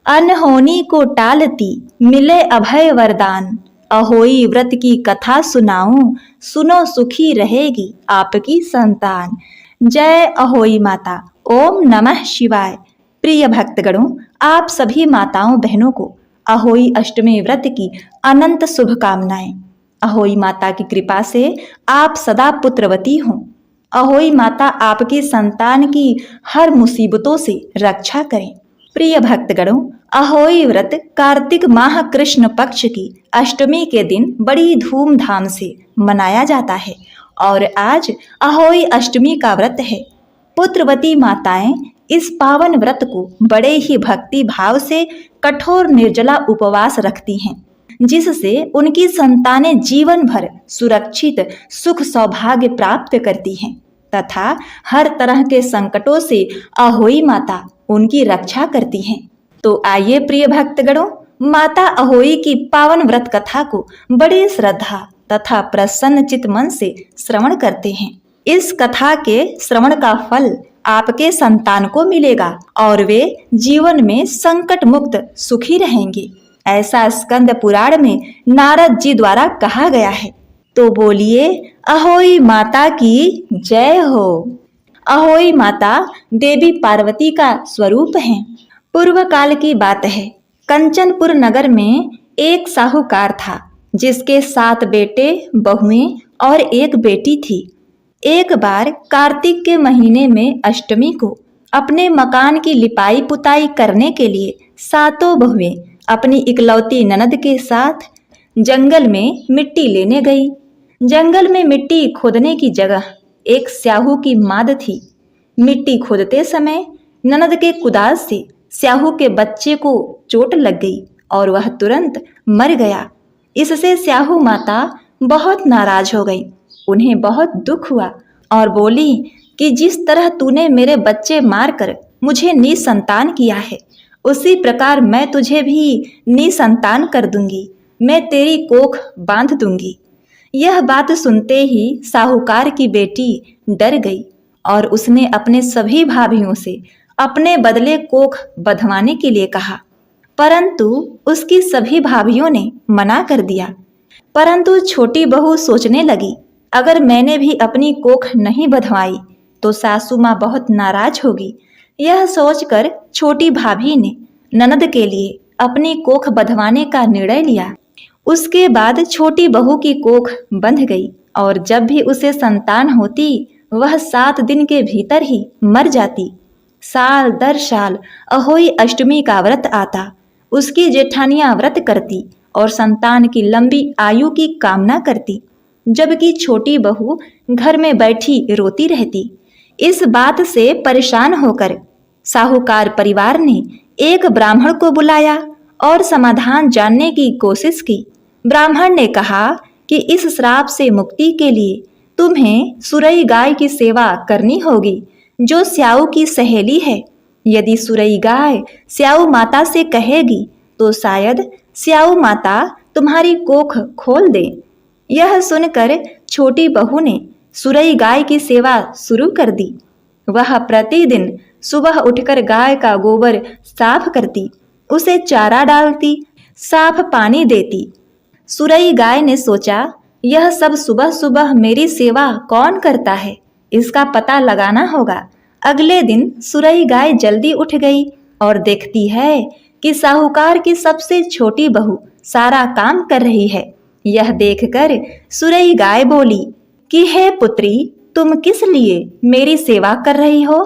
अनहोनी को टालती मिले अभय वरदान। अहोई व्रत की कथा सुनाऊं, सुनो सुखी रहेगी आपकी संतान। जय अहोई माता। ओम नमः शिवाय। प्रिय भक्तगणों, आप सभी माताओं बहनों को अहोई अष्टमी व्रत की अनंत शुभकामनाएं। अहोई माता की कृपा से आप सदा पुत्रवती हों। अहोई माता आपकी संतान की हर मुसीबतों से रक्षा करें। प्रिय भक्तगणों, अहोई व्रत कार्तिक माह कृष्ण पक्ष की अष्टमी के दिन बड़ी धूमधाम से मनाया जाता है और आज अहोई अष्टमी का व्रत है। पुत्रवती माताएं इस पावन व्रत को बड़े ही भक्ति भाव से कठोर निर्जला उपवास रखती हैं, जिससे उनकी संतानें जीवन भर सुरक्षित सुख सौभाग्य प्राप्त करती हैं तथा हर तरह के संकटों से अहोई माता उनकी रक्षा करती हैं। तो आइए प्रिय भक्तगणों, माता अहोई की पावन व्रत कथा को बड़ी श्रद्धा तथा प्रसन्न चित मन से श्रवण करते हैं। इस कथा के श्रवण का फल आपके संतान को मिलेगा और वे जीवन में संकट मुक्त सुखी रहेंगे, ऐसा स्कंद पुराण में नारद जी द्वारा कहा गया है। तो बोलिए अहोई माता की जय हो। अहोई माता देवी पार्वती का स्वरूप है। पूर्व काल की बात है, कंचनपुर नगर में एक साहूकार था जिसके 7 बेटे बहुएं और एक बेटी थी। एक बार कार्तिक के महीने में अष्टमी को अपने मकान की लिपाई पुताई करने के लिए 7 बहुएं अपनी इकलौती ननद के साथ जंगल में मिट्टी लेने गई। जंगल में मिट्टी खोदने की जगह एक स्याहू की माद थी। मिट्टी खोदते समय ननद के कुदाल से स्याहू के बच्चे को चोट लग गई और वह तुरंत मर गया। इससे स्याहू माता बहुत नाराज हो गई। उन्हें बहुत दुख हुआ और बोली कि जिस तरह तूने मेरे बच्चे मारकर मुझे निसंतान किया है, उसी प्रकार मैं तुझे भी निसंतान कर दूंगी। मैं तेरी कोख बांध दूंगी। यह बात सुनते ही साहूकार की बेटी डर गई और उसने अपने सभी भाभियों से अपने बदले कोख बंधवाने के लिए कहा, परंतु उसकी सभी भाभियों ने मना कर दिया। परंतु छोटी बहू सोचने लगी, अगर मैंने भी अपनी कोख नहीं बंधवाई तो सासू माँ बहुत नाराज होगी। यह सोचकर छोटी भाभी ने ननद के लिए अपनी कोख बंधवाने का निर्णय लिया। उसके बाद छोटी बहू की कोख बंध गई और जब भी उसे संतान होती वह 7 दिन के भीतर ही मर जाती। साल दर साल अहोई अष्टमी का व्रत आता। उसकी जेठानियां व्रत करती और संतान की लंबी आयु की कामना करती, जबकि छोटी बहू घर में बैठी रोती रहती। इस बात से परेशान होकर साहूकार परिवार ने एक ब्राह्मण को बुलाया और समाधान जानने की कोशिश की। ब्राह्मण ने कहा कि इस श्राप से मुक्ति के लिए तुम्हें सुरई गाय की सेवा करनी होगी, जो स्याऊ की सहेली है। यदि सुरई गाय स्याऊ माता से कहेगी तो शायद स्याऊ माता तुम्हारी कोख खोल दे। यह सुनकर छोटी बहू ने सुरई गाय की सेवा शुरू कर दी। वह प्रतिदिन सुबह उठकर गाय का गोबर साफ करती, उसे चारा डालती, साफ पानी देती। सुरई गाय ने सोचा, यह सब सुबह सुबह मेरी सेवा कौन करता है, इसका पता लगाना होगा। अगले दिन सुरई गाय जल्दी उठ गई और देखती है कि साहूकार की सबसे छोटी बहू सारा काम कर रही है। यह देखकर सुरई गाय बोली कि हे पुत्री, तुम किस लिए मेरी सेवा कर रही हो?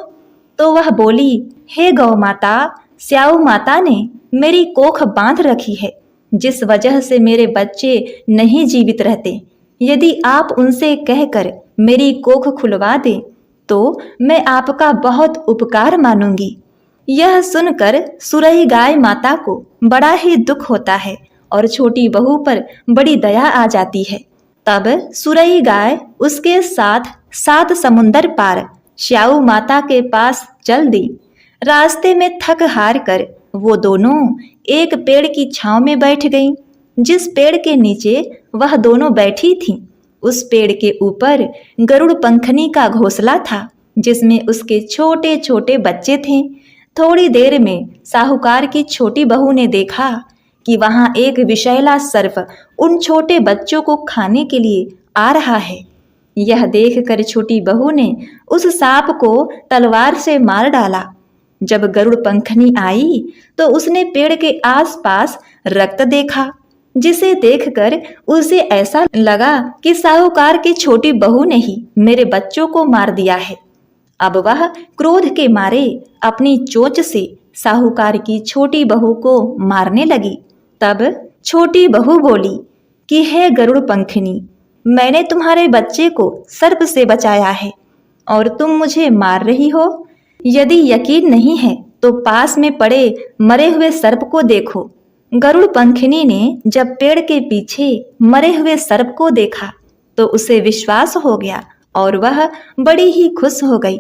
तो वह बोली, हे गौ माता, स्याऊ माता ने मेरी कोख बांध रखी है, जिस वजह से मेरे बच्चे नहीं जीवित रहते। यदि आप उनसे कहकर मेरी कोख खुलवा दें तो मैं आपका बहुत उपकार मानूंगी। यह सुनकर सुरई गाय माता को बड़ा ही दुख होता है और छोटी बहू पर बड़ी दया आ जाती है। तब सुरई गाय उसके साथ 7 समुंदर पार स्याऊ माता के पास चल दी। रास्ते में थक हार कर वो दोनों एक पेड़ की छांव में बैठ गईं। जिस पेड़ के नीचे वह दोनों बैठी थीं, उस पेड़ के ऊपर गरुड़ पंखनी का घोंसला था, जिसमें उसके छोटे छोटे बच्चे थे। थोड़ी देर में साहूकार की छोटी बहू ने देखा कि वहां एक विषैला सर्प उन छोटे बच्चों को खाने के लिए आ रहा है। यह देखकर छोटी बहू ने उस सांप को तलवार से मार डाला। जब गरुड़ पंखनी आई तो उसने पेड़ के आसपास रक्त देखा, जिसे देखकर उसे ऐसा लगा कि साहूकार की छोटी बहू ने ही मेरे बच्चों को मार दिया है। अब वह क्रोध के मारे अपनी चोंच से साहूकार की छोटी बहू को मारने लगी। तब छोटी बहू बोली कि हे गरुड़ पंखनी, मैंने तुम्हारे बच्चे को सर्प से बचाया है और तुम मुझे मार रही हो। यदि यकीन नहीं है तो पास में पड़े मरे हुए सर्प को देखो। गरुड़ पंखनी ने जब पेड़ के पीछे मरे हुए सर्प को देखा तो उसे विश्वास हो गया और वह बड़ी ही खुश हो गई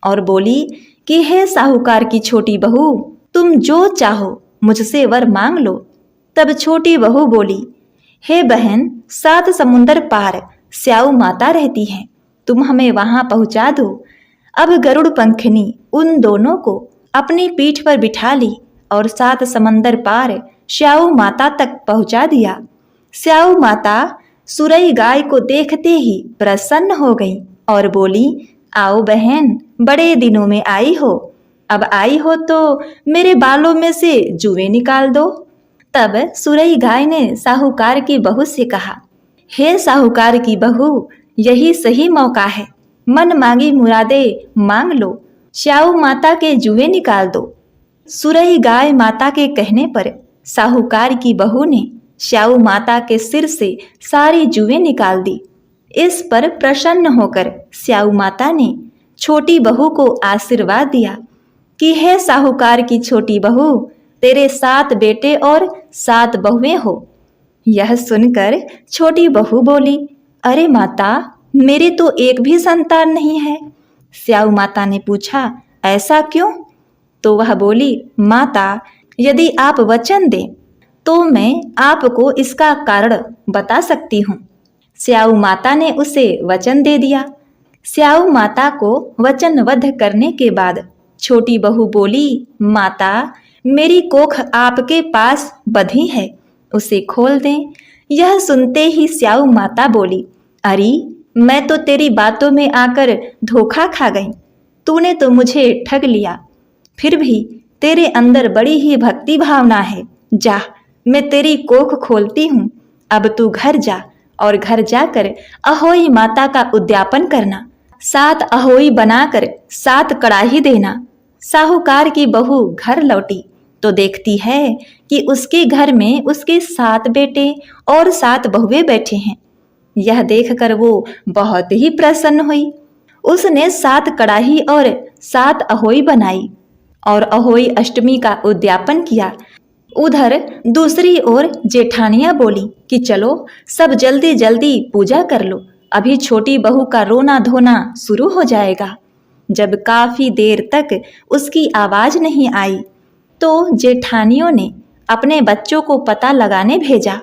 और बोली कि हे साहूकार की छोटी बहू, तुम जो चाहो मुझसे वर मांग लो। तब छोटी बहू बोली, हे बहन, 7 समुंदर पार स्याऊ माता रहती हैं, तुम हमें वहां पहुंचा दो। अब गरुड़ पंखनी उन दोनों को अपनी पीठ पर बिठा ली और 7 समंदर पार स्याऊ माता तक पहुंचा दिया। स्याऊ माता सुरई गाय को देखते ही प्रसन्न हो गई और बोली, आओ बहन, बड़े दिनों में आई हो, अब आई हो तो मेरे बालों में से जुएं निकाल दो। तब सुरई गाय ने साहूकार की बहू से कहा, हे साहूकार की बहू, यही सही मौका है, मन मांगी मुरादे मांग लो, स्याऊ माता के जुएं निकाल दो। सुरई गाय माता के कहने पर साहूकार की बहू ने स्याऊ माता के सिर से सारी जुएं निकाल दी। इस पर प्रसन्न होकर स्याऊ माता ने छोटी बहू को आशीर्वाद दिया कि हे साहूकार की छोटी बहू, तेरे 7 बेटे और 7 बहुएं हो। यह सुनकर छोटी बहू बोली, अरे माता, मेरे तो एक भी संतान नहीं है। स्याऊ माता ने पूछा, ऐसा क्यों? तो वह बोली, माता, यदि आप वचन दें तो मैं आपको इसका कारण बता सकती हूँ। स्याऊ माता ने उसे वचन दे दिया। स्याऊ माता को वचनबद्ध करने के बाद छोटी बहू बोली, माता, मेरी कोख आपके पास बंधी है, उसे खोल दें। यह सुनते ही स्याऊ माता बोली, अरे, मैं तो तेरी बातों में आकर धोखा खा गई, तूने तो मुझे ठग लिया। फिर भी तेरे अंदर बड़ी ही भक्ति भावना है, जा, मैं तेरी कोख खोलती हूँ। अब तू घर जा और घर जाकर अहोई माता का उद्यापन करना, 7 अहोई बनाकर 7 कड़ाही देना। साहूकार की बहू घर लौटी तो देखती है कि उसके घर में उसके 7 बेटे और 7 बहुएं बैठे हैं। यह देखकर वो बहुत ही प्रसन्न हुई। उसने 7 कड़ाही और 7 अहोई बनाई और अहोई अष्टमी का उद्यापन किया। उधर दूसरी ओर जेठानियां बोली कि चलो सब जल्दी जल्दी पूजा कर लो, अभी छोटी बहू का रोना धोना शुरू हो जाएगा। जब काफी देर तक उसकी आवाज नहीं आई तो जेठानियों ने अपने बच्चों को पता लगाने भेजा।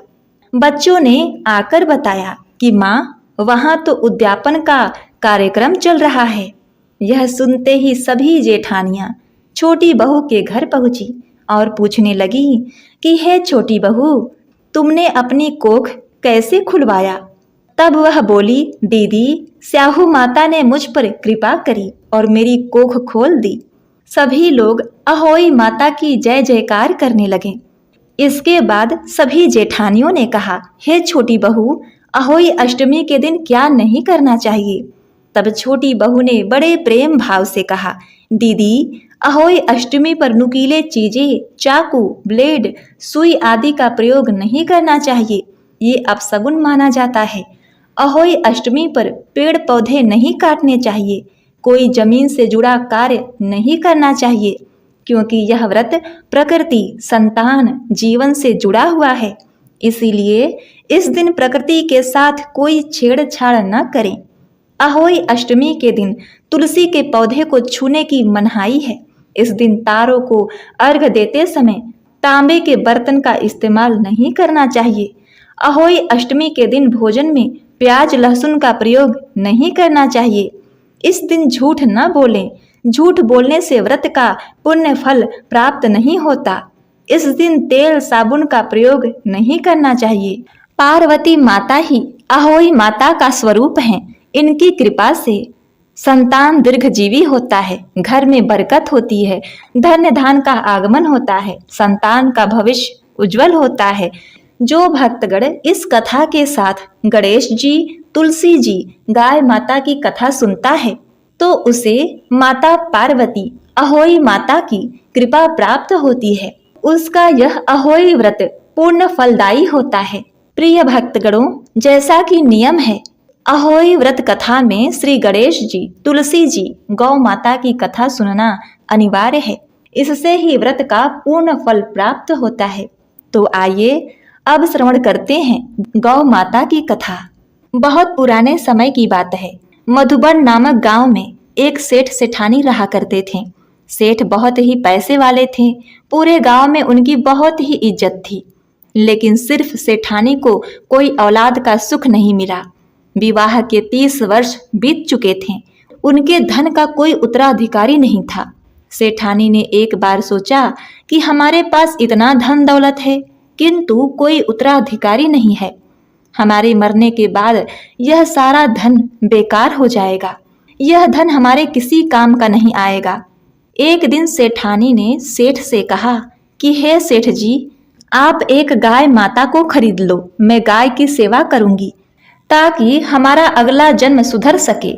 बच्चों ने आकर बताया कि माँ, वहां तो उद्यापन का कार्यक्रम चल रहा है। यह सुनते ही सभी जेठानियां छोटी बहू के घर पहुंची और पूछने लगी कि हे छोटी बहू, तुमने अपनी कोख कैसे खुलवाया? तब वह बोली, दीदी, स्याहू माता ने मुझ पर कृपा करी और मेरी कोख खोल दी। सभी लोग अहोई माता की जय जयकार करने लगे। इसके बाद सभी जेठानियों ने कहा, हे छोटी बहू, अहोई अष्टमी के दिन क्या नहीं करना चाहिए? तब छोटी बहू ने बड़े प्रेम भाव से कहा, दीदी, अहोई अष्टमी पर नुकीले चीजें, चाकू, ब्लेड, सुई आदि का प्रयोग नहीं करना चाहिए, ये अपशगुन माना जाता है। अहोई अष्टमी पर पेड़ पौधे नहीं काटने चाहिए, कोई जमीन से जुड़ा कार्य नहीं करना चाहिए, क्योंकि यह व्रत प्रकृति, संतान, जीवन से जुड़ा हुआ है। इसीलिए इस दिन प्रकृति के साथ कोई छेड़छाड़ न करें। अहोई अष्टमी के दिन तुलसी के पौधे को छूने की मनाही है। इस दिन तारों को अर्घ देते समय तांबे के बर्तन का इस्तेमाल नहीं करना चाहिए। अहोई अष्टमी के दिन भोजन में प्याज लहसुन का प्रयोग नहीं करना चाहिए। इस दिन झूठ न बोलें, झूठ बोलने से व्रत का पुण्य फल प्राप्त नहीं होता। इस दिन तेल साबुन का प्रयोग नहीं करना चाहिए। पार्वती माता ही अहोई माता का स्वरूप हैं। इनकी कृपा से संतान दीर्घजीवी होता है, घर में बरकत होती है, धन्य धान का आगमन होता है, संतान का भविष्य उज्जवल होता है। जो भक्तगण इस कथा के साथ गणेश जी, तुलसी जी, गाय माता की कथा सुनता है तो उसे माता पार्वती अहोई माता की कृपा प्राप्त होती है। उसका यह अहोई व्रत पूर्ण फलदायी होता है। प्रिय भक्तगणों, जैसा कि नियम है, अहोई व्रत कथा में श्री गणेश जी, तुलसी जी, गौ माता की कथा सुनना अनिवार्य है। इससे ही व्रत का पूर्ण फल प्राप्त होता है। तो आइए अब श्रवण करते हैं गौ माता की कथा। बहुत पुराने समय की बात है। मधुबन नामक गांव में एक सेठ सेठानी रहा करते थे। सेठ बहुत ही पैसे वाले थे। पूरे गांव में उनकी बहुत ही इज्जत थी। लेकिन सिर्फ सेठानी को कोई औलाद का सुख नहीं मिला। विवाह के 30 वर्ष बीत चुके थे। उनके धन का कोई उत्तराधिकारी नहीं था। सेठानी ने एक बार सोचा कि हमारे पास इतना धन दौलत है, किंतु कोई उत्तराधिकारी नहीं है। हमारे मरने के बाद यह सारा धन बेकार हो जाएगा। यह धन हमारे किसी काम का नहीं आएगा। एक दिन सेठानी ने सेठ से कहा कि हे सेठ जी, आप एक गाय माता को खरीद लो। मैं गाय की सेवा करूंगी ताकि हमारा अगला जन्म सुधर सके।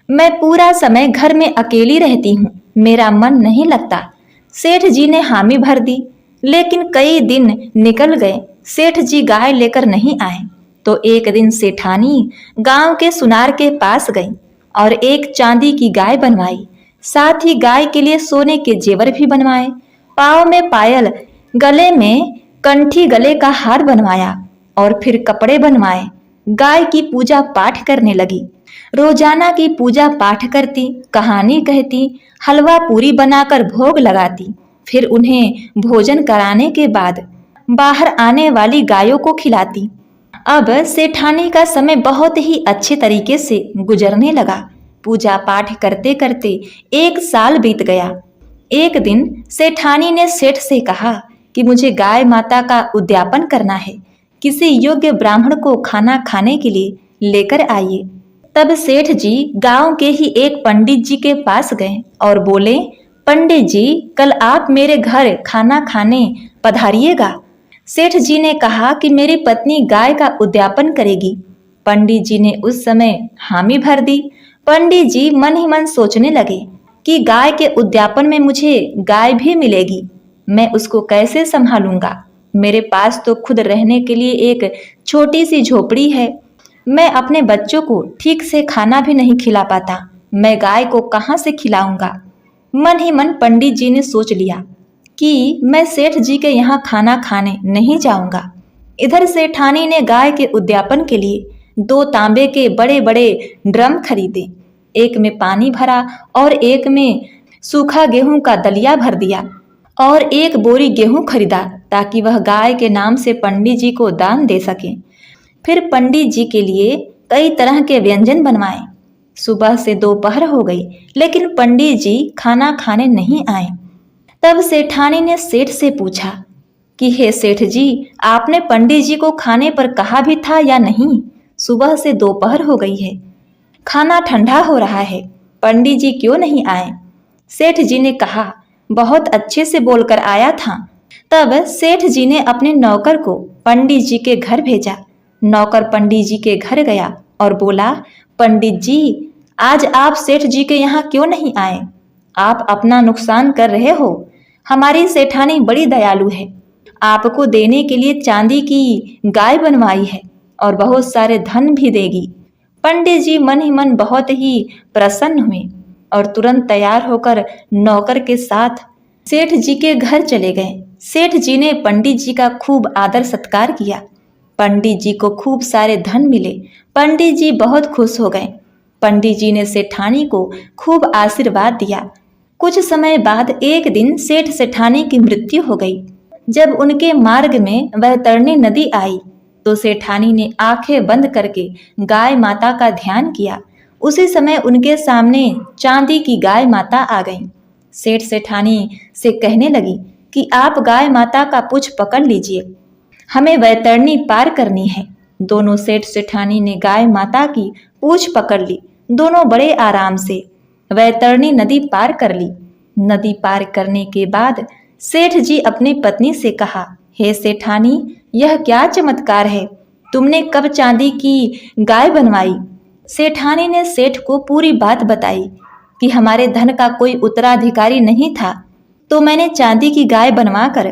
मैं पूरा समय घर में अकेली रहती हूँ, मेरा मन नहीं लगता। सेठ जी ने हामी भर दी। लेकिन कई दिन निकल गए, सेठ जी गाय लेकर नहीं आए। तो एक दिन सेठानी गांव के सुनार के पास गई और एक चांदी की गाय बनवाई। साथ ही गाय के लिए सोने के जेवर भी बनवाए, पाँव में पायल, गले में कंठी, गले का हार बनवाया और फिर कपड़े बनवाए। गाय की पूजा पाठ करने लगी। रोजाना की पूजा पाठ करती, कहानी कहती, हलवा पूरी बनाकर भोग लगाती। फिर उन्हें भोजन कराने के बाद बाहर आने वाली गायों को खिलाती। अब सेठानी का समय बहुत ही अच्छे तरीके से गुजरने लगा। पूजा पाठ करते करते 1 साल बीत गया। एक दिन सेठानी ने सेठ से कहा कि मुझे गाय माता का उद्यापन करना है। किसी योग्य ब्राह्मण को खाना खाने के लिए लेकर आइए। तब सेठ जी गांव के ही एक पंडित जी के पास गए और बोले, पंडित जी, कल आप मेरे घर खाना खाने पधारिएगा। सेठ जी ने कहा कि मेरी पत्नी गाय का उद्यापन करेगी। पंडित जी ने उस समय हामी भर दी। पंडित जी मन ही मन सोचने लगे कि गाय के उद्यापन में मुझे गाय भी मिलेगी, मैं उसको कैसे संभालूंगा। मेरे पास तो खुद रहने के लिए एक छोटी सी झोपड़ी है। मैं अपने बच्चों को ठीक से खाना भी नहीं खिला पाता। मैं गाय को कहाँ से खिलाऊंगा। मन ही मन पंडित जी ने सोच लिया कि मैं सेठ जी के यहाँ खाना खाने नहीं जाऊंगा। इधर सेठानी ने गाय के उद्यापन के लिए 2 तांबे के बड़े बड़े ड्रम खरीदे। एक में पानी भरा और एक में सूखा गेहूं का दलिया भर दिया और एक बोरी गेहूं खरीदा ताकि वह गाय के नाम से पंडित जी को दान दे सके। फिर पंडित जी के लिए कई तरह के व्यंजन बनवाए। सुबह से दोपहर हो गई, लेकिन पंडित जी खाना खाने नहीं आए। तब सेठानी ने सेठ से पूछा कि हे सेठ जी, आपने पंडित जी को खाने पर कहा भी था या नहीं? सुबह से दोपहर हो गई है, खाना ठंडा हो रहा है, पंडित जी क्यों नहीं आए? सेठ जी ने कहा, बहुत अच्छे से बोलकर आया था। तब सेठ जी ने अपने नौकर को पंडित जी के घर भेजा। नौकर पंडित जी के घर गया और बोला, पंडित जी, आज आप सेठ जी के यहाँ क्यों नहीं आए? आप अपना नुकसान कर रहे हो। हमारी सेठानी बड़ी दयालु है, आपको देने के लिए चांदी की गाय बनवाई है और बहुत सारे धन भी देगी। पंडित जी मन ही मन बहुत ही प्रसन्न हुए और तुरंत तैयार होकर नौकर के साथ सेठ जी के घर चले गए। सेठ जी ने पंडित जी का खूब आदर सत्कार किया। पंडित जी को खूब सारे धन मिले। पंडित जी बहुत खुश हो गए। पंडित जी ने सेठानी को खूब आशीर्वाद दिया। कुछ समय बाद एक दिन सेठ सेठानी की मृत्यु हो गई। जब उनके मार्ग में वैतरणी नदी आई तो सेठानी ने आंखें बंद करके गाय माता का ध्यान किया। उसी समय उनके सामने चांदी की गाय माता आ गई। सेठ सेठानी से कहने लगी कि आप गाय माता का पूंछ पकड़ लीजिए, हमें वैतरणी पार करनी है। दोनों सेठ सेठानी ने गाय माता की पूंछ पकड़ ली। दोनों बड़े आराम से वैतरणी नदी पार कर ली। नदी पार करने के बाद सेठ जी अपनी पत्नी से कहा, हे सेठानी, यह क्या चमत्कार है, तुमने कब चांदी की गाय बनवाई? सेठानी ने सेठ को पूरी बात बताई कि हमारे धन का कोई उत्तराधिकारी नहीं था, तो मैंने चांदी की गाय बनवाकर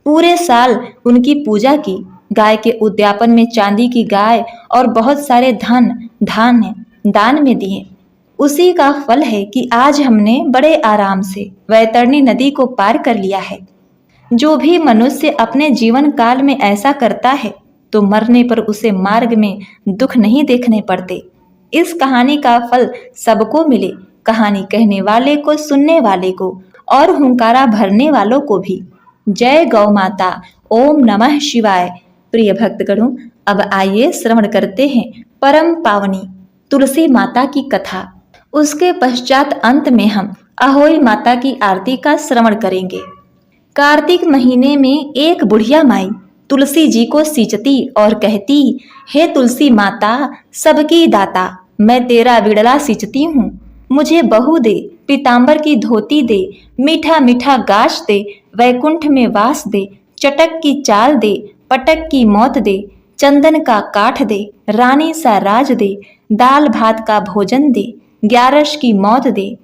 पूरे साल उनकी पूजा की। गाय के उद्यापन में चांदी की गाय और बहुत सारे धन धान्य दान में दिए। उसी का फल है कि आज हमने बड़े आराम से वैतरणी नदी को पार कर लिया है। जो भी मनुष्य अपने जीवन काल में ऐसा करता है तो मरने पर उसे मार्ग में दुख नहीं देखने पड़ते। इस कहानी का फल सबको मिले, कहानी कहने वाले को, सुनने वाले को और हुंकारा भरने वालों को भी। जय गौ माता। ओम नमः शिवाय। प्रिय भक्तगणों, अब आइए श्रवण करते हैं परम पावनी तुलसी माता की कथा। उसके पश्चात अंत में हम अहोई माता की आरती का श्रवण करेंगे। कार्तिक महीने में एक बुढ़िया माई तुलसी जी को सींचती और कहती, हे तुलसी माता, सबकी दाता, मैं तेरा बिड़ला सींचती हूँ, मुझे बहू दे, पीताम्बर की धोती दे, मीठा मीठा गाश दे, वैकुंठ में वास दे, चटक की चाल दे, पटक की मौत दे, चंदन का काठ दे, रानी सा राज दे, दाल भात का भोजन दे, ग्यारस की मौत दे,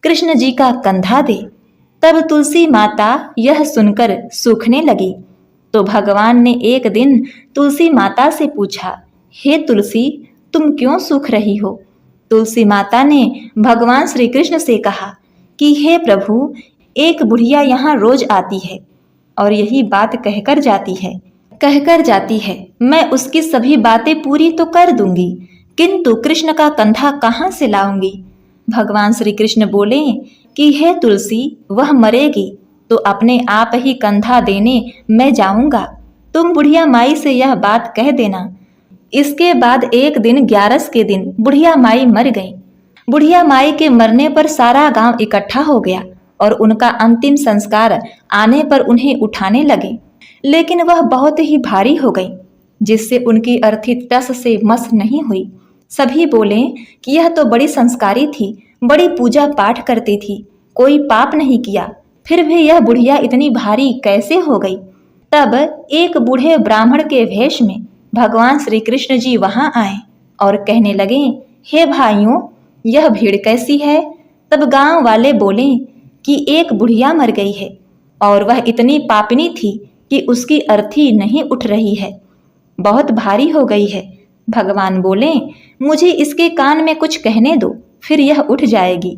कृष्ण जी का कंधा दे। तब तुलसी माता यह सुनकर सूखने लगी। तो भगवान ने एक दिन तुलसी माता से पूछा, हे तुलसी, तुम क्यों सूख रही हो? तुलसी माता ने भगवान श्री कृष्ण से कहा कि हे प्रभु, एक बुढ़िया यहाँ रोज आती है और यही बात कहकर जाती है। मैं उसकी सभी बातें पूरी तो कर दूंगी, किंतु कृष्ण का कंधा कहाँ से लाऊंगी? भगवान श्री कृष्ण बोले कि हे तुलसी, वह मरेगी तो अपने आप ही कंधा देने मैं जाऊंगा, तुम बुढ़िया माई से यह बात कह देना। इसके बाद एक दिन ग्यारस के दिन बुढ़िया माई मर गई। बुढ़िया माई के मरने पर सारा गांव इकट्ठा हो गया और उनका अंतिम संस्कार आने पर उन्हें उठाने लगे, लेकिन वह बहुत ही भारी हो गई, जिससे उनकी अर्थी टस से मस नहीं हुई। सभी बोले कि यह तो बड़ी संस्कारी थी, बड़ी पूजा पाठ करती थी, कोई पाप नहीं किया, फिर भी यह बुढ़िया इतनी भारी कैसे हो गई? तब एक बूढ़े ब्राह्मण के वेश में भगवान श्री कृष्ण जी वहां आए और कहने लगे, हे भाइयों, यह भीड़ कैसी है? तब गांव वाले बोले कि एक बुढ़िया मर गई है और वह इतनी पापिनी थी कि उसकी अर्थी नहीं उठ रही है, बहुत भारी हो गई है। भगवान बोले, मुझे इसके कान में कुछ कहने दो, फिर यह उठ जाएगी।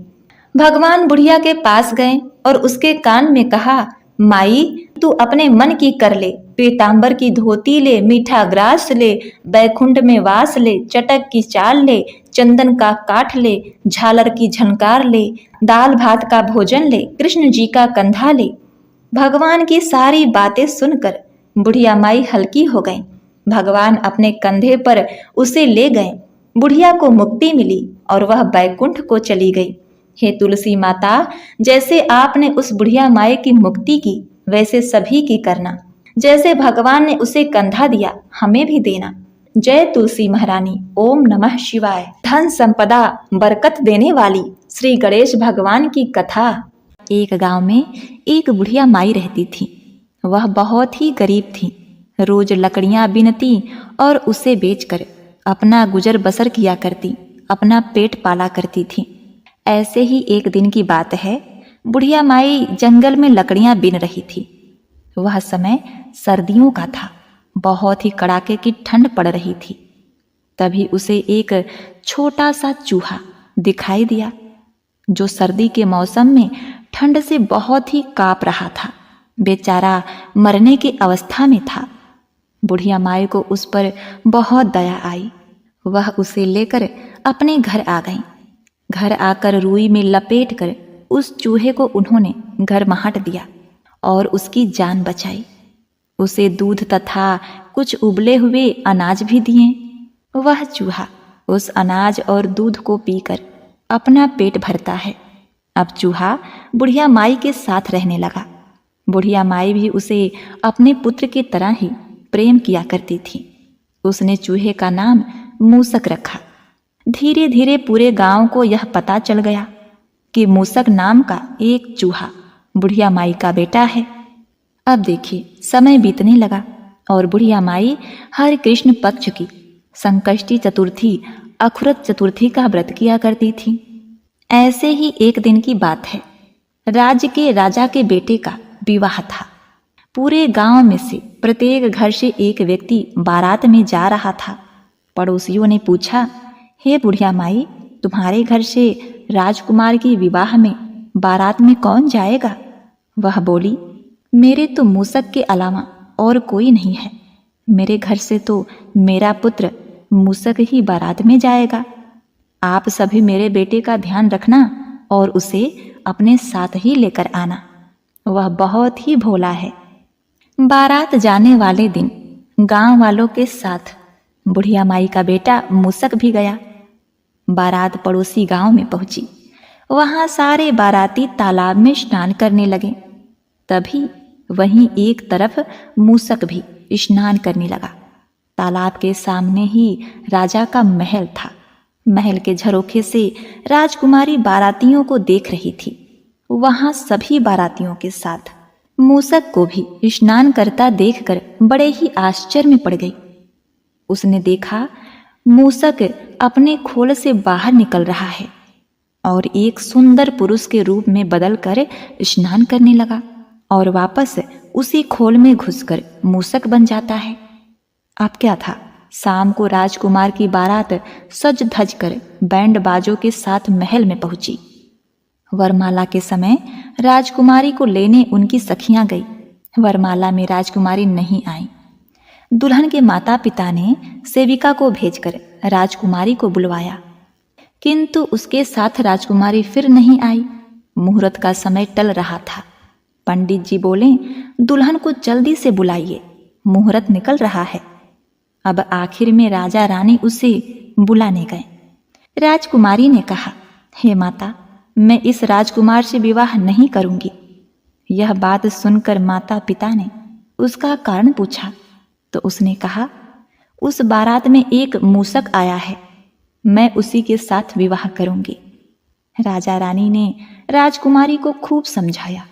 भगवान बुढ़िया के पास गए और उसके कान में कहा, माई, तू अपने मन की कर ले, पीताम्बर की धोती ले, मीठा ग्रास ले, बैकुंठ में वास ले, चटक की चाल ले, चंदन का काठ ले, झालर की झनकार ले, दाल भात का भोजन ले, कृष्ण जी का कंधा ले। भगवान की सारी बातें सुनकर बुढ़िया माई हल्की हो गई। भगवान अपने कंधे पर उसे ले गए। बुढ़िया को मुक्ति मिली और वह बैकुंठ को चली गई। हे तुलसी माता, जैसे आपने उस बुढ़िया माई की मुक्ति की, वैसे सभी की करना। जैसे भगवान ने उसे कंधा दिया, हमें भी देना। जय तुलसी महारानी। ओम नमः शिवाय। धन संपदा बरकत देने वाली श्री गणेश भगवान की कथा। एक गांव में एक बुढ़िया माई रहती थी। वह बहुत ही गरीब थी। रोज लकड़ियां बीनती और उसे बेचकर अपना गुजर बसर किया करती, अपना पेट पाला करती थी। ऐसे ही एक दिन की बात है, बुढ़िया माई जंगल में लकड़ियां बीन रही थी। वह समय सर्दियों का था, बहुत ही कड़ाके की ठंड पड़ रही थी। तभी उसे एक छोटा सा चूहा दिखाई दिया, जो सर्दी के मौसम में ठंड से बहुत ही कांप रहा था। बेचारा मरने की अवस्था में था। बुढ़िया माई को उस पर बहुत दया आई। वह उसे लेकर अपने घर आ गई। घर आकर रुई में लपेट कर उस चूहे को उन्होंने घर में हट दिया और उसकी जान बचाई। उसे दूध तथा कुछ उबले हुए अनाज भी दिए। वह चूहा उस अनाज और दूध को पीकर अपना पेट भरता है। अब चूहा बुढ़िया माई के साथ रहने लगा। बुढ़िया माई भी उसे अपने पुत्र की तरह ही प्रेम किया करती थी। उसने चूहे का नाम मूसक रखा। धीरे धीरे पूरे गांव को यह पता चल गया कि मूसक नाम का एक चूहा बुढ़िया माई का बेटा है। अब देखिए, समय बीतने लगा और बुढ़िया माई हर कृष्ण पक्ष की संकष्टी चतुर्थी, अखुरत चतुर्थी का व्रत किया करती थी। ऐसे ही एक दिन की बात है। राज्य के राजा के बेटे का विवाह था। पूरे गांव में से प्रत्येक घर से एक व्यक्ति बारात में जा रहा था। पड़ोसियों ने पूछा, हे बुढ़िया माई, तुम्हारे घर से राजकुमार के विवाह में बारात में कौन जाएगा? वह बोली, मेरे तो मूसक के अलावा और कोई नहीं है। मेरे घर से तो मेरा पुत्र मूसक ही बारात में जाएगा। आप सभी मेरे बेटे का ध्यान रखना और उसे अपने साथ ही लेकर आना। वह बहुत ही भोला है। बारात जाने वाले दिन गांव वालों के साथ बुढ़िया माई का बेटा मूसक भी गया। बारात पड़ोसी गांव में पहुंची। वहां सारे बाराती तालाब में स्नान करने लगे। तभी वहीं एक तरफ मूसक भी स्नान करने लगा। तालाब के सामने ही राजा का महल था। महल के झरोखे से राजकुमारी बारातियों को देख रही थी। वहां सभी बारातियों के साथ मूसक को भी स्नान करता देखकर बड़े ही आश्चर्य में पड़ गई। उसने देखा मूसक अपने खोल से बाहर निकल रहा है और एक सुंदर पुरुष के रूप में बदलकर स्नान करने लगा और वापस उसी खोल में घुसकर मूसक बन जाता है। अब क्या था, शाम को राजकुमार की बारात सज धज कर बैंड बाजों के साथ महल में पहुंची। वरमाला के समय राजकुमारी को लेने उनकी सखियां गई। वरमाला में राजकुमारी नहीं आई। दुल्हन के माता पिता ने सेविका को भेजकर राजकुमारी को बुलवाया, किंतु उसके साथ राजकुमारी फिर नहीं आई। मुहूर्त का समय टल रहा था। पंडित जी बोले, दुल्हन को जल्दी से बुलाइए, मुहूर्त निकल रहा है। अब आखिर में राजा रानी उसे बुलाने गए। राजकुमारी ने कहा, हे माता, मैं इस राजकुमार से विवाह नहीं करूंगी। यह बात सुनकर माता पिता ने उसका कारण पूछा तो उसने कहा, उस बारात में एक मूसक आया है, मैं उसी के साथ विवाह करूंगी। राजा रानी ने राजकुमारी को खूब समझाया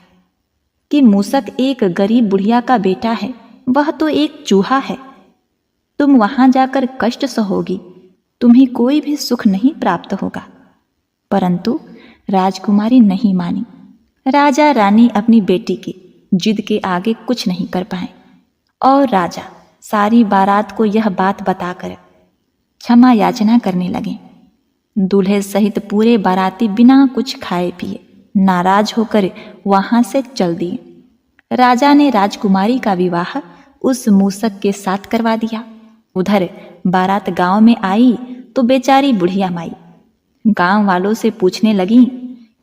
कि मूसक एक गरीब बुढ़िया का बेटा है, वह तो एक चूहा है। तुम वहां जाकर कष्ट सहोगी, तुम्हें कोई भी सुख नहीं प्राप्त होगा। परंतु राजकुमारी नहीं मानी। राजा रानी अपनी बेटी की जिद के आगे कुछ नहीं कर पाए और राजा सारी बारात को यह बात बताकर क्षमा याचना करने लगे। दूल्हे सहित पूरे बाराती बिना कुछ खाए पिए नाराज होकर वहां से चल दिए। राजा ने राजकुमारी का विवाह उस मूसक के साथ करवा दिया। उधर बारात गांव में आई तो बेचारी बुढ़िया माई गांव वालों से पूछने लगी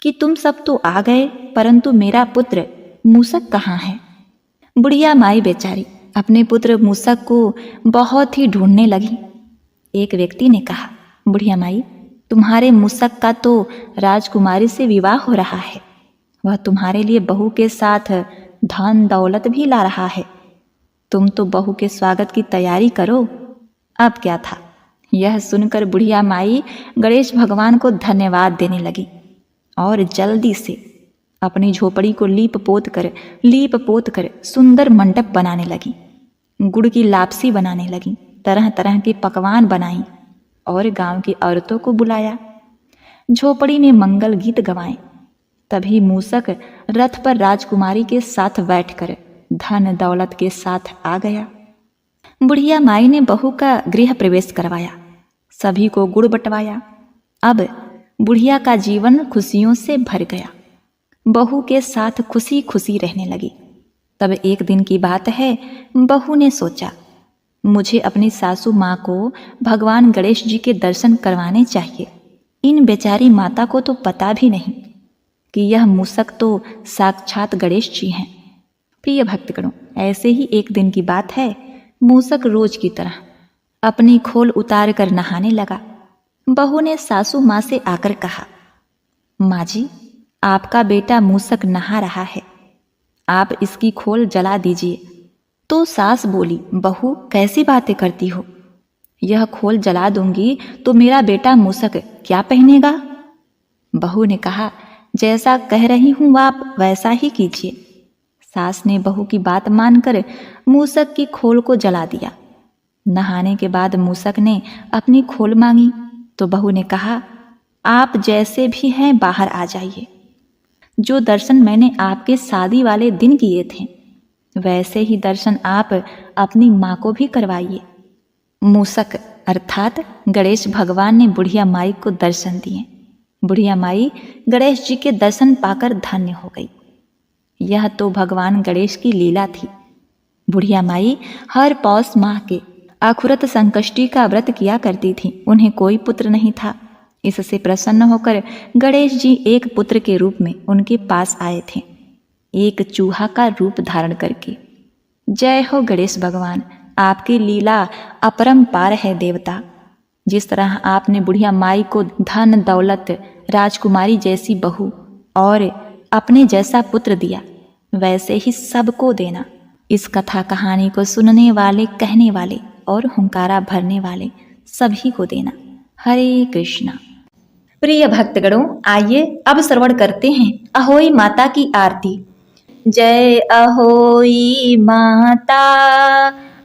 कि तुम सब तो आ गए, परंतु मेरा पुत्र मूसक कहाँ है? बुढ़िया माई बेचारी अपने पुत्र मूसक को बहुत ही ढूंढने लगी। एक व्यक्ति ने कहा, बुढ़िया माई, तुम्हारे मूसक का तो राजकुमारी से विवाह हो रहा है। वह तुम्हारे लिए बहू के साथ धन दौलत भी ला रहा है। तुम तो बहू के स्वागत की तैयारी करो। अब क्या था, यह सुनकर बुढ़िया माई गणेश भगवान को धन्यवाद देने लगी और जल्दी से अपनी झोपड़ी को लीप पोत कर सुंदर मंडप बनाने लगी। गुड़ की लापसी बनाने लगी, तरह तरह के पकवान बनाई और गांव की औरतों को बुलाया। झोपड़ी में मंगल गीत गवाए। तभी मूसक रथ पर राजकुमारी के साथ बैठकर धन दौलत के साथ आ गया। बुढ़िया माई ने बहू का गृह प्रवेश करवाया, सभी को गुड़ बंटवाया। अब बुढ़िया का जीवन खुशियों से भर गया। बहू के साथ खुशी खुशी रहने लगी। तब एक दिन की बात है, बहू ने सोचा, मुझे अपनी सासू माँ को भगवान गणेश जी के दर्शन करवाने चाहिए। इन बेचारी माता को तो पता भी नहीं कि यह मूसक तो साक्षात गणेश जी हैं। प्रिय भक्तगणों, ऐसे ही एक दिन की बात है। मूसक रोज की तरह अपनी खोल उतार कर नहाने लगा। बहू ने सासू माँ से आकर कहा, माँ जी, आपका बेटा मूसक नहा रहा है, आप इसकी खोल जला दीजिए। तो सास बोली, बहू कैसी बातें करती हो, यह खोल जला दूंगी तो मेरा बेटा मूसक क्या पहनेगा। बहू ने कहा, जैसा कह रही हूँ आप वैसा ही कीजिए। सास ने बहू की बात मानकर मूसक की खोल को जला दिया। नहाने के बाद मूसक ने अपनी खोल मांगी तो बहू ने कहा, आप जैसे भी हैं बाहर आ जाइए। जो दर्शन मैंने आपके शादी वाले दिन किए थे वैसे ही दर्शन आप अपनी माँ को भी करवाइए। मूसक अर्थात गणेश भगवान ने बुढ़िया माई को दर्शन दिए। बुढ़िया माई गणेश जी के दर्शन पाकर धन्य हो गई। यह तो भगवान गणेश की लीला थी। बुढ़िया माई हर पौष माह के अखुरत संकष्टी का व्रत किया करती थी। उन्हें कोई पुत्र नहीं था। इससे प्रसन्न होकर गणेश जी एक पुत्र के रूप में उनके पास आए थे, एक चूहा का रूप धारण करके। जय हो गणेश भगवान, आपकी लीला अपरंपार है देवता। जिस तरह आपने बुढ़िया माई को धन दौलत, राजकुमारी जैसी बहू और अपने जैसा पुत्र दिया, वैसे ही सबको देना। इस कथा कहानी को सुनने वाले, कहने वाले और हुंकारा भरने वाले सभी को देना। हरे कृष्णा। प्रिय भक्तगणों, आइए अब श्रवण करते हैं अहोई माता की आरती। जय अहोई माता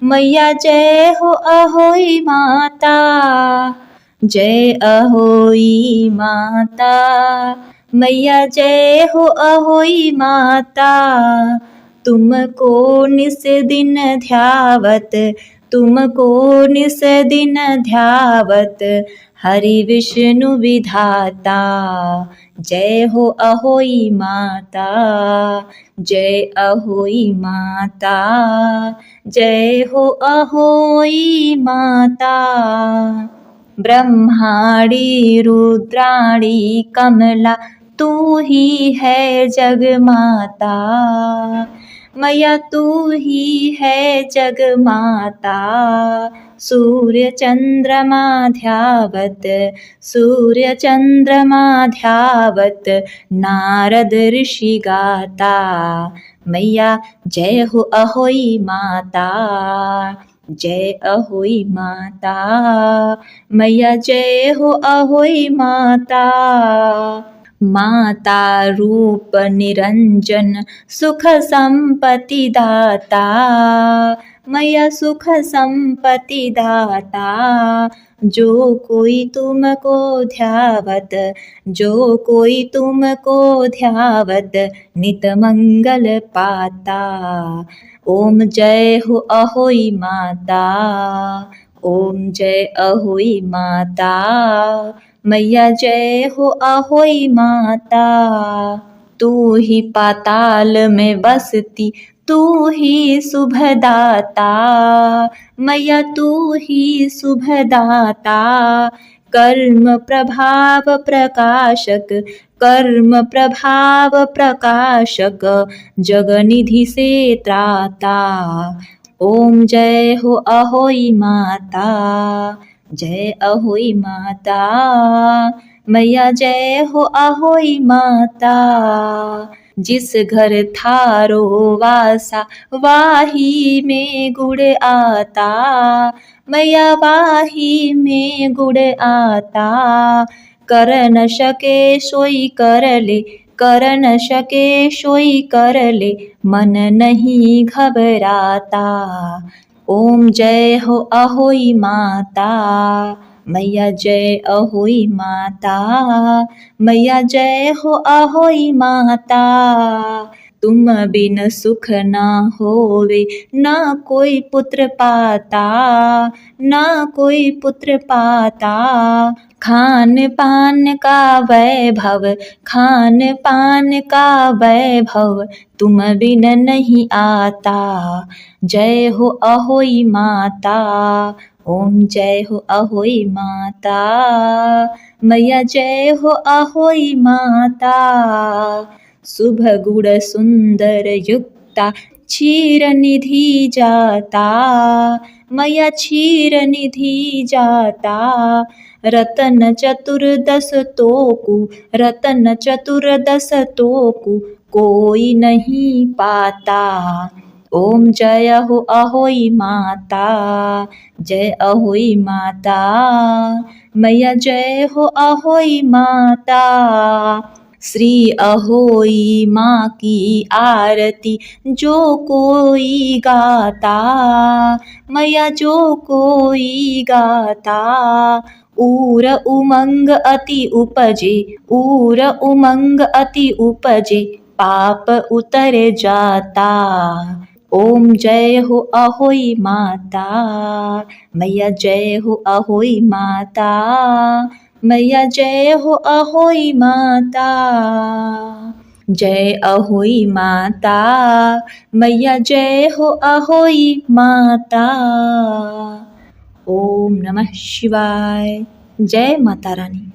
मैया, जय हो अहोई माता। जय अहोई माता मैया, जय हो अहोई माता। तुमको निस दिन ध्यावत, तुमको निस दिन ध्यावत, हरि विष्णु विधाता। जय हो अहोई माता, जय अहोई माता, जय हो अहोई माता। ब्रह्माणी रुद्राणी कमला, तू ही है जग माता। मैया तू ही है जग माता। सूर्य चंद्रमा ध्यावत, सूर्य चंद्रमा ध्यावत, नारद ऋषि गाता। मैया जय हो अहोई माता, जय अहोई माता। मैया जय हो अहोई माता। माता रूप निरंजन, सुख संपत्ति दाता। मैया सुख संपत्ति दाता। जो कोई तुमको ध्यावत, जो कोई तुमको ध्यावत, नित मंगल पाता। ओम जय हो अहोई माता, ओम जय अहोई माता। मैया जय हो अहोई माता। तू ही पाताल में बसती, तू ही शुभदाता। मैया तू ही शुभदाता। कर्म प्रभाव प्रकाशक, कर्म प्रभाव प्रकाशक, जगनिधि से त्राता। ओम जय हो अहोई माता, जय अहोई माता। मैया जय हो अहोई माता। जिस घर थारो वासा, वाही में गुड़ आता। मैया वाही में गुड़ आता। कर न सके सोई कर ले, कर न सके सोई कर ले, मन नहीं घबराता। ओम जय हो अहोई माता। मैया जय अहोई माता। मैया जय हो अहोई माता। तुम बिन सुख न होवे, न कोई पुत्र पाता, न कोई पुत्र पाता। खान पान का वैभव, खान पान का वैभव, तुम बिन नहीं आता। जय हो अहोई माता। ओम जय हो अहोई माता। मैया जय हो अहोई माता। शुभ गुण सुंदर युक्ता, क्षीर निधि जाता। मैया क्षीर निधि जाता। रतन चतुर्दश तोकु, रतन चतुर्दश तोकु, कोई नहीं पाता। ओम जय हो अहोई माता, जय अहोई माता, मैया जय हो अहोई माता। श्री अहोई माँ की आरती जो कोई गाता, मैया जो कोई गाता। ऊर उमंग अति उपजे, ऊर उमंग अति उपजे, पाप उतर जाता। ओम जय हो अहोई माता, मैया जय हो अहोई माता, मैया जय हो अहोई माता। जय अहोई माता, मैया जय हो अहोई माता। ओम नमः शिवाय। जय माता रानी।